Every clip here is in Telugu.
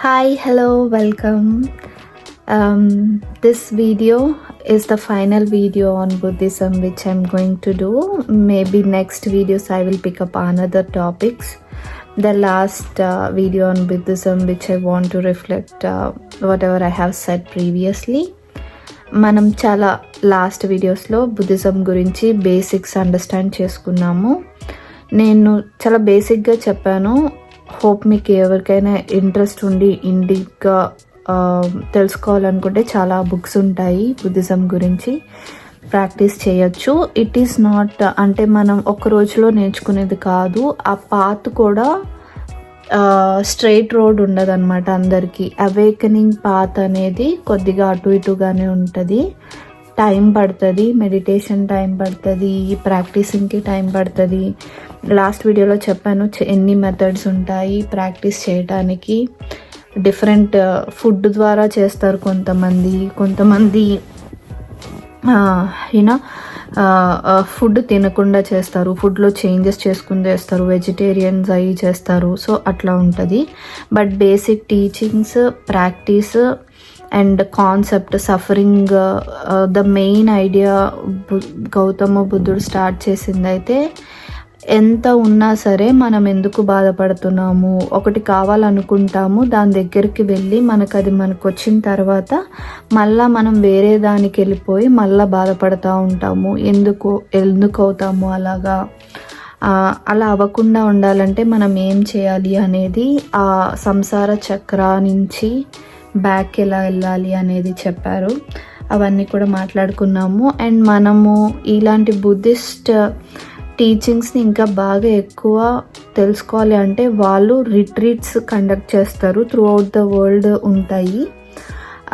Hi, hello, welcome. This video is the final video on Buddhism which I'm going to do. Maybe next videos I will pick up another topics. The last video on Buddhism which I want to reflect whatever I have said previously. మనం చాలా లాస్ట్ వీడియోస్లో బుద్ధిజం గురించి బేసిక్స్ అండర్స్టాండ్ చేసుకున్నాము. నేను చాలా బేసిక్గా చెప్పాను. హోప్ మీకు ఎవరికైనా ఇంట్రెస్ట్ ఉండి ఇండిగా తెలుసుకోవాలనుకుంటే చాలా బుక్స్ ఉంటాయి బుద్ధిజం గురించి, ప్రాక్టీస్ చేయొచ్చు. ఇట్ ఈస్ నాట్ అంటే మనం ఒక రోజులో నేర్చుకునేది కాదు. ఆ పాత్ కూడా స్ట్రైట్ రోడ్ ఉండదు అనమాట అందరికీ. అవేకనింగ్ పాత్ అనేది కొద్దిగా అటు ఇటుగానే ఉంటుంది. టైం పడుతుంది, మెడిటేషన్ టైం పడుతుంది, ప్రాక్టీసింగ్కి టైం పడుతుంది. లాస్ట్ వీడియోలో చెప్పాను ఎన్ని మెథడ్స్ ఉంటాయి ప్రాక్టీస్ చేయడానికి. డిఫరెంట్ ఫుడ్ ద్వారా చేస్తారు కొంతమంది యూనో ఫుడ్ తినకుండా చేస్తారు, ఫుడ్లో చేంజెస్ చేసుకుని చేస్తారు, వెజిటేరియన్స్ అవి చేస్తారు. సో అట్లా ఉంటుంది. But basic teachings, practice and concept, suffering the main idea Gautama బుద్ధుడు స్టార్ట్ చేసింది అయితే ఎంత ఉన్నా సరే మనం ఎందుకు బాధపడుతున్నాము, ఒకటి కావాలనుకుంటాము, దాని దగ్గరికి వెళ్ళి మనకు వచ్చిన తర్వాత మళ్ళీ మనం వేరే దానికి వెళ్ళిపోయి మళ్ళీ బాధపడుతూ ఉంటాము. ఎందుకు అవుతాము అలాగా. అలా అవ్వకుండా ఉండాలంటే మనం ఏం చేయాలి అనేది, ఆ సంసార చక్ర నుంచి బ్యాక్ ఎలా వెళ్ళాలి అనేది చెప్పారు. అవన్నీ కూడా మాట్లాడుకున్నాము. అండ్ మనము ఇలాంటి బుద్ధిస్ట్ టీచింగ్స్ని ఇంకా బాగా ఎక్కువ తెలుసుకోవాలి అంటే వాళ్ళు రిట్రీట్స్ కండక్ట్ చేస్తారు, త్రూ అవుట్ ద వరల్డ్ ఉంటాయి.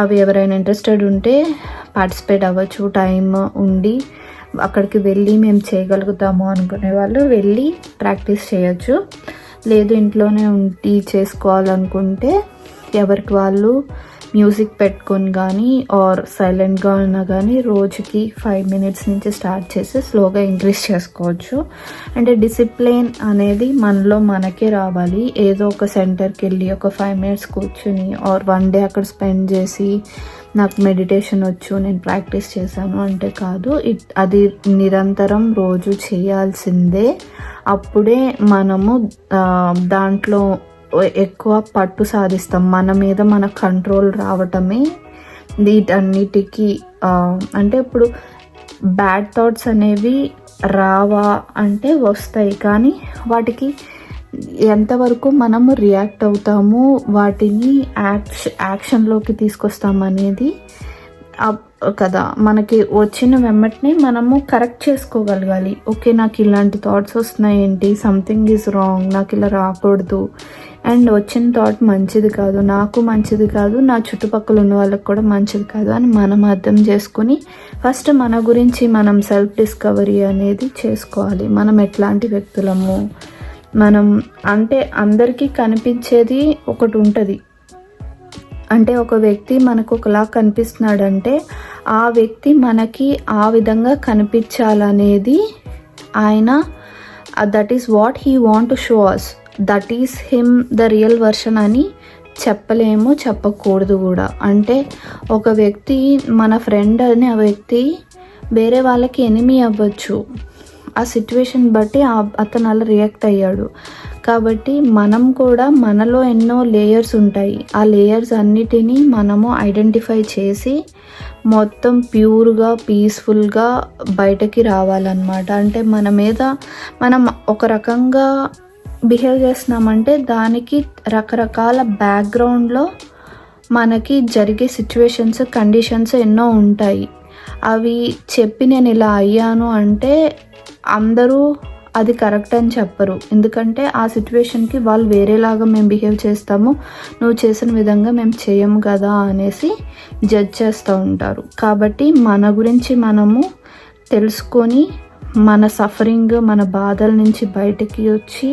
అవి ఎవరైనా ఇంట్రెస్టెడ్ ఉంటే పార్టిసిపేట్ అవ్వచ్చు. టైం ఉండి అక్కడికి వెళ్ళి మేము చేయగలుగుతాము అనుకునే వాళ్ళు వెళ్ళి ప్రాక్టీస్ చేయొచ్చు. లేదు ఇంట్లోనే ఉండి చేసుకోవాలనుకుంటే ఎవరికి వాళ్ళు మ్యూజిక్ పెట్టుకొని కానీ ఆర్ సైలెంట్గా ఉన్నా కానీ రోజుకి 5 minutes నుంచి స్టార్ట్ చేసి స్లోగా ఇంక్రీజ్ చేసుకోవచ్చు. అంటే డిసిప్లిన్ అనేది మనకే రావాలి. ఏదో ఒక సెంటర్కి వెళ్ళి ఒక 5 minutes కూర్చుని ఆర్ 1 day అక్కడ స్పెండ్ చేసి నాకు మెడిటేషన్ వచ్చు, నేను ప్రాక్టీస్ చేశాను అంటే కాదు. అది నిరంతరం రోజు చేయాల్సిందే. అప్పుడే మనము దాంట్లో ఎక్కువ పట్టు సాధిస్తాం. మన మీద మన కంట్రోల్ రావటమే వీటన్నిటికీ. అంటే ఇప్పుడు బ్యాడ్ థాట్స్ అనేవి రావా అంటే వస్తాయి, కానీ వాటికి ఎంతవరకు మనము రియాక్ట్ అవుతాము, వాటిని యాక్షన్లోకి తీసుకొస్తామనేది కదా. మనకి వచ్చిన వెంటనే మనము కరెక్ట్ చేసుకోగలగాలి. ఓకే, నాకు ఇలాంటి థాట్స్ వస్తున్నాయి, ఏంటి సంథింగ్ ఈజ్ రాంగ్, నాకు ఇలా రాకూడదు, అండ్ వచ్చిన థాట్ మంచిది కాదు, నాకు మంచిది కాదు, నా చుట్టుపక్కల ఉన్న వాళ్ళకి కూడా మంచిది కాదు అని మనం అర్థం చేసుకుని ఫస్ట్ మన గురించి మనం సెల్ఫ్ డిస్కవరీ అనేది చేసుకోవాలి. మనం ఎట్లాంటి వ్యక్తులము, మనం అంటే అందరికీ కనిపించేది ఒకటి ఉంటుంది. అంటే ఒక వ్యక్తి మనకు ఒకలా కనిపిస్తున్నాడంటే ఆ వ్యక్తి మనకి ఆ విధంగా కనిపించాలనేది ఆయన, that is what he want to show us, that is him the real version అని చెప్పలేము, చెప్పకూడదు కూడా. అంటే ఒక వ్యక్తి మన ఫ్రెండ్ అని ఆ వ్యక్తి వేరే వాళ్ళకి ఎనిమీ అవ్వచ్చు. ఆ సిచ్యువేషన్ బట్టి అతను అలా రియాక్ట్ అయ్యాడు. కాబట్టి మనం కూడా మనలో ఎన్నో లేయర్స్ ఉంటాయి. ఆ లేయర్స్ అన్నిటినీ మనము ఐడెంటిఫై చేసి మొత్తం ప్యూర్గా, పీస్ఫుల్గా బయటకి రావాలన్నమాట. అంటే మన మీద మనం ఒక రకంగా బిహేవ్ చేస్తున్నామంటే దానికి రకరకాల బ్యాక్గ్రౌండ్లో మనకి జరిగే సిచ్యువేషన్స్, కండిషన్స్ ఎన్నో ఉంటాయి. అవి చెప్పి నేను ఇలా అయ్యాను అంటే అందరూ అది కరెక్ట్ అని చెప్పరు. ఎందుకంటే ఆ సిచ్యువేషన్కి వాళ్ళు వేరేలాగా మేము బిహేవ్ చేస్తాము, నువ్వు చేసిన విధంగా మేము చేయము కదా అనేసి జడ్జ్ చేస్తూ ఉంటారు. కాబట్టి మన గురించి మనము తెలుసుకొని మన సఫరింగ్, మన బాధల నుంచి బయటకి వచ్చి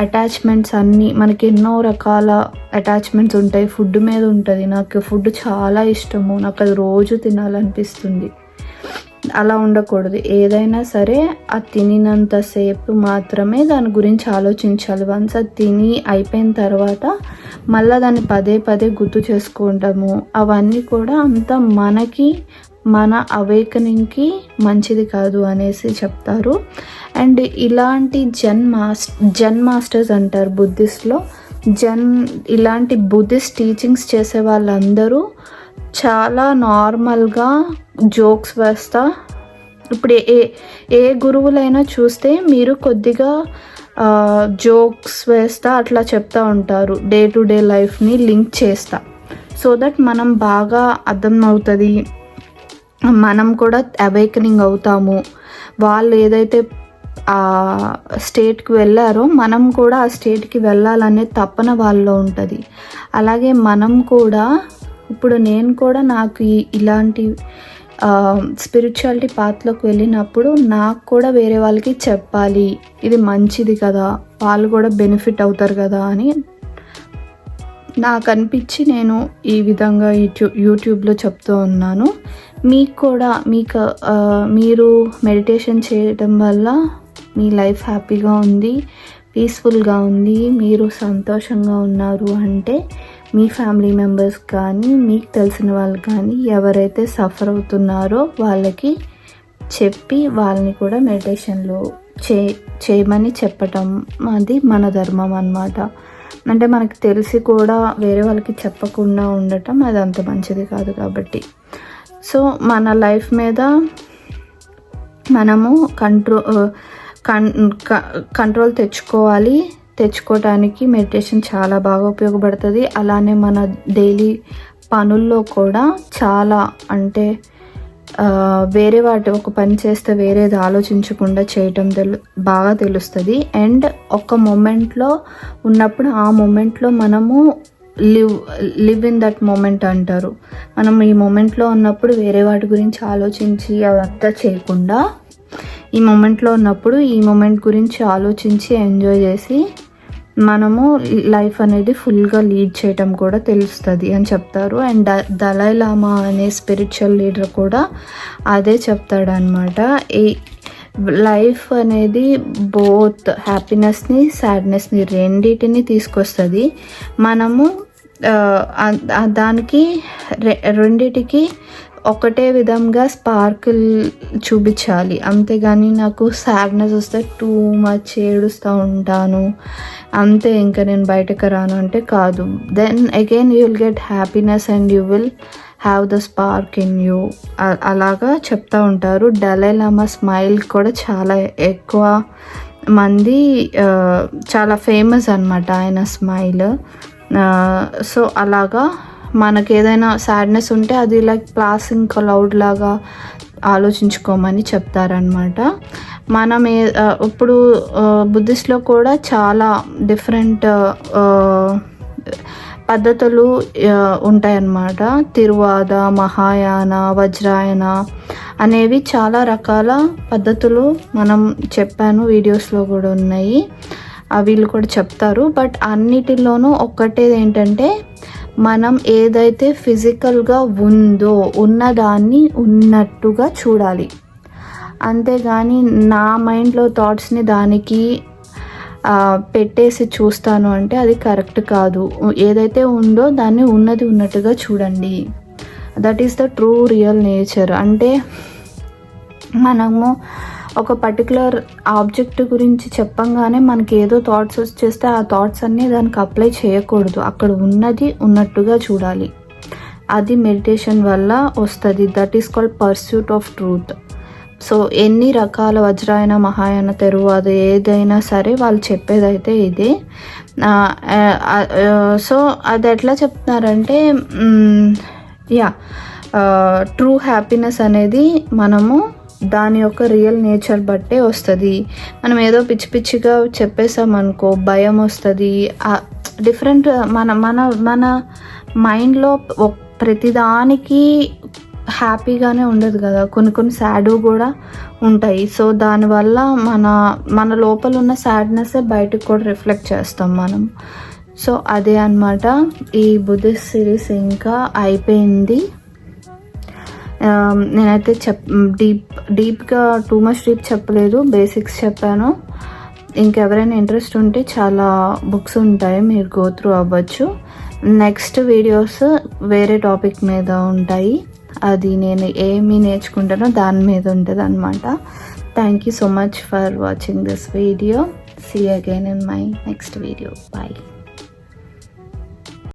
అటాచ్మెంట్స్ అన్నీ, మనకి ఎన్నో రకాల అటాచ్మెంట్స్ ఉంటాయి. ఫుడ్ మీద ఉంటుంది. నాకు ఫుడ్ చాలా ఇష్టము, నాకు అది రోజు తినాలనిపిస్తుంది. అలా ఉండకూడదు. ఏదైనా సరే ఆ తినినంతసేపు మాత్రమే దాని గురించి ఆలోచించాలి. వన్స్ అది తిని అయిపోయిన తర్వాత మళ్ళీ దాన్ని పదే పదే గుర్తు చేసుకుంటాము. అవన్నీ కూడా అంత మనకి మన అవేకనింగ్కి మంచిది కాదు అనేసి చెప్తారు. అండ్ ఇలాంటి జెన్ మాస్టర్స్ అంటారు బుద్ధిస్ట్లో. ఇలాంటి బుద్ధిస్ట్ టీచింగ్స్ చేసే వాళ్ళందరూ చాలా నార్మల్గా జోక్స్ వేస్తా, ఇప్పుడు ఏ గురువులైనా చూస్తే మీరు కొద్దిగా జోక్స్ వేస్తా అట్లా చెప్తా ఉంటారు, డే టు డే లైఫ్ని లింక్ చేస్తా, సో దట్ మనం బాగా అర్థం అవుతుంది, మనం కూడా అవేకనింగ్ అవుతాము. వాళ్ళు ఏదైతే ఆ స్టేట్కి వెళ్ళారో మనం కూడా ఆ స్టేట్కి వెళ్ళాలనే తపన వాళ్ళలో ఉంటుంది. అలాగే మనం కూడా, ఇప్పుడు నేను కూడా నాకు ఇలాంటి స్పిరిచువాలిటీ పాత్లోకి వెళ్ళినప్పుడు నాకు కూడా వేరే వాళ్ళకి చెప్పాలి, ఇది మంచిది కదా, వాళ్ళు కూడా బెనిఫిట్ అవుతారు కదా అని నాకు అనిపించి నేను ఈ విధంగా యూట్యూబ్లో చెప్తూ ఉన్నాను. మీకు కూడా మీరు మెడిటేషన్ చేయడం వల్ల మీ లైఫ్ హ్యాపీగా ఉంది, పీస్ఫుల్గా ఉంది, మీరు సంతోషంగా ఉన్నారు అంటే మీ ఫ్యామిలీ మెంబర్స్ కానీ మీకు తెలిసిన వాళ్ళు కానీ ఎవరైతే సఫర్ అవుతున్నారో వాళ్ళకి చెప్పి వాళ్ళని కూడా మెడిటేషన్లో చేయమని చెప్పటం అది మన ధర్మం అన్నమాట. అంటే మనకు తెలిసి కూడా వేరే వాళ్ళకి చెప్పకుండా ఉండటం అది అంత మంచిది కాదు. కాబట్టి సో మన లైఫ్ మీద మనము కంట్రోల్ తెచ్చుకోవడానికి మెడిటేషన్ చాలా బాగా ఉపయోగపడుతుంది. అలానే మన డైలీ పనుల్లో కూడా చాలా, అంటే వేరే ఒక పని చేస్తే వేరేది ఆలోచించకుండా చేయటం బాగా తెలుస్తుంది. అండ్ ఒక మూమెంట్లో ఉన్నప్పుడు ఆ మూమెంట్లో మనము లివ్ ఇన్ దట్ మూమెంట్ అంటారు. మనం ఈ మూమెంట్లో ఉన్నప్పుడు వేరే వాటి గురించి ఆలోచించి అదంతా చేయకుండా ఈ మూమెంట్లో ఉన్నప్పుడు ఈ మూమెంట్ గురించి ఆలోచించి ఎంజాయ్ చేసి మనము లైఫ్ అనేది ఫుల్గా లీడ్ చేయటం కూడా తెలుస్తుంది అని చెప్తారు. అండ్ దలై లామా అనే స్పిరిచువల్ లీడర్ కూడా అదే చెప్తాడనమాట. ఈ లైఫ్ అనేది బోత్ హ్యాపీనెస్ని సాడ్నెస్ని రెండింటిని తీసుకొస్తుంది. మనము దానికి రెండిటికి ఒకటే విధంగా స్పార్కిల్ చూపించాలి. అంతేగాని నాకు సాడ్నెస్ వస్తే టూ మచ్ ఏడుస్తూ ఉంటాను అంతే, ఇంకా నేను బయటకు రాను అంటే కాదు. Then again you will get happiness and you will have the spark in you. అలాగా చెప్తూ ఉంటారు. దలై లామా స్మైల్ కూడా చాలా ఎక్కువ మంది చాలా ఫేమస్ అన్నమాట ఆయన స్మైల్. సో అలాగా మనకి ఏదైనా సాడ్నెస్ ఉంటే అది లైక్ ప్లాసింగ్ క్లౌడ్ లాగా ఆలోచించుకోమని చెప్తారనమాట. మనం ఇప్పుడు బుద్ధిస్ట్లో కూడా చాలా డిఫరెంట్ పద్ధతులు ఉంటాయన్నమాట. తిరువాద, మహాయాన, వజ్రాయన అనేవి చాలా రకాల పద్ధతులు మనం చెప్పాను, వీడియోస్లో కూడా ఉన్నాయి, వీళ్ళు కూడా చెప్తారు. బట్ అన్నిటిలోనూ ఒక్కటేది ఏంటంటే మనం ఏదైతే ఫిజికల్గా ఉందో ఉన్నదాన్ని ఉన్నట్టుగా చూడాలి. అంతేగాని నా మైండ్లో థాట్స్ని దానికి పెట్టేసి చూస్తాను అంటే అది కరెక్ట్ కాదు. ఏదైతే ఉందో దాన్ని ఉన్నది ఉన్నట్టుగా చూడండి. That is the true real nature. అంటే మనము ఒక పర్టికులర్ ఆబ్జెక్ట్ గురించి చెప్పంగానే మనకి ఏదో థాట్స్ వచ్చేస్తే ఆ థాట్స్ అన్నీ దానికి అప్లై చేయకూడదు. అక్కడ ఉన్నది ఉన్నట్టుగా చూడాలి. అది మెడిటేషన్ వల్ల వస్తుంది. That is called pursuit of truth. So ఎన్ని రకాల వజ్రాయన, మహాయాన, తెరువాద ఏదైనా సరే వాళ్ళు చెప్పేదైతే ఇదే. సో అది ఎట్లా చెప్తున్నారంటే ట్రూ హ్యాపీనెస్ అనేది మనము దాని యొక్క రియల్ నేచర్ బట్టే వస్తుంది. మనం ఏదో పిచ్చి పిచ్చిగా చెప్పేసామనుకో భయం వస్తుంది. డిఫరెంట్ మన మన మన మైండ్లో ప్రతిదానికి హ్యాపీగానే ఉండదు కదా, కొన్ని సాడ్ కూడా ఉంటాయి. సో దానివల్ల మన లోపల ఉన్న సాడ్నెస్ బయటకు కూడా రిఫ్లెక్ట్ చేస్తాం మనం. సో అదే అన్నమాట. ఈ బుద్ధిస్ట్ సిరీస్ ఇంకా అయిపోయింది. నేనైతే డీప్గా టూ మచ్ డీప్ చెప్పలేదు, బేసిక్స్ చెప్పాను. ఇంకెవరైనా ఇంట్రెస్ట్ ఉంటే చాలా బుక్స్ ఉంటాయి, మీరు గో త్రూ అవ్వచ్చు. నెక్స్ట్ వీడియోస్ వేరే టాపిక్ మీద ఉంటాయి, అది నేను ఏమి నేర్చుకుంటానో దాని మీద ఉంటుంది అనమాట. Thank you so much for watching this video. See you again in my next video. Bye.